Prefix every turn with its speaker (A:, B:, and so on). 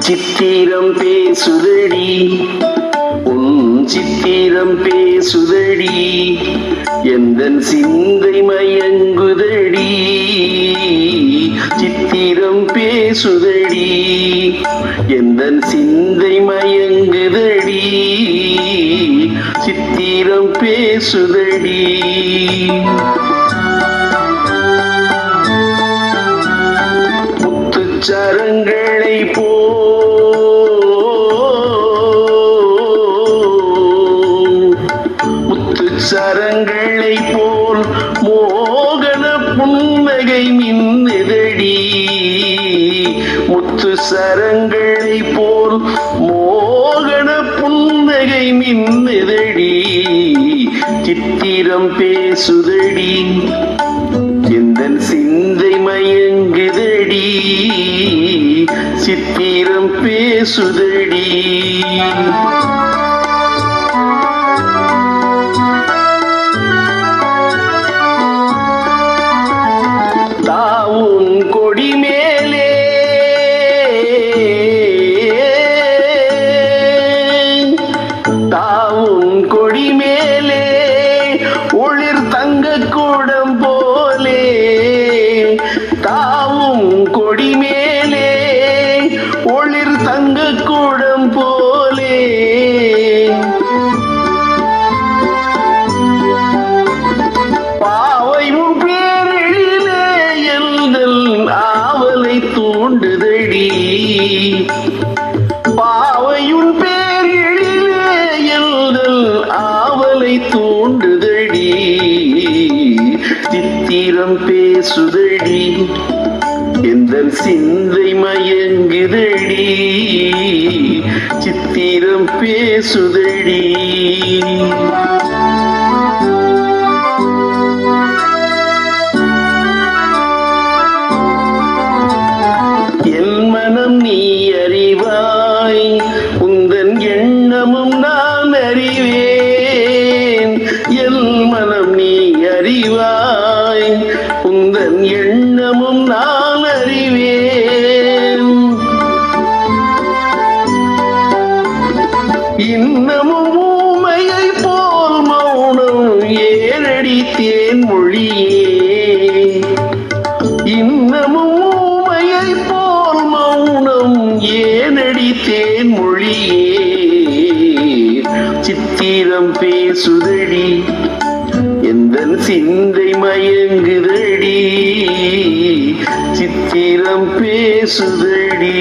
A: சித்திரம் பேசுதடி உன் சித்திரம் பேசுதடி எந்தன் சிந்தை மயங்குதடி சித்திரம் பேசுதடி எந்தன் சிந்தை மயங்குதடி சித்திரம் பேசுதடி முத்துச்சரங்களை சரங்களை போல் மோகன புன்னகை மின்னுதடி முத்து சரங்களை போல் மோகன புன்னகை மின்னுதடி சித்திரம் பேசுதடி எந்தன் சிந்தை மயங்குதடி சித்திரம் பேசுதடி தாவும் கொடி மேலே தாவும் கொடி மேலே ஒளிர் தங்க கூடம் போலே தாவும் கொடி மேலே ஒளிர் தங்க கூடம் போலே பாவையும் பேரிலே எல்தல் ஆவலை தூண்டுதடி பாவையும் பேரிலே எல்தல் ஆவலை தூண்டுதடி சித்திரம் பேசுதடி எந்தன் சிந்தை மயங்குதடி சித்திரம் பேசுதடி என் மனம் நீ அறிவாய் உந்தன் எண்ணமும் நான் அறிவேன் என் மனம் நீ அறிவாய் உந்தன் எண்ணமும் நான் அறிவேன் இன்னமும் ஊமையை போல் மௌனம் ஏனடி தேன்மொழியே இன்னமும் ஊமையை போல் மௌனம் ஏனடி தேன்மொழியே சித்திரம் பேசுதடி எந்தன் சிந்தை மயங்குதடி சித்திரம் பேசுதடி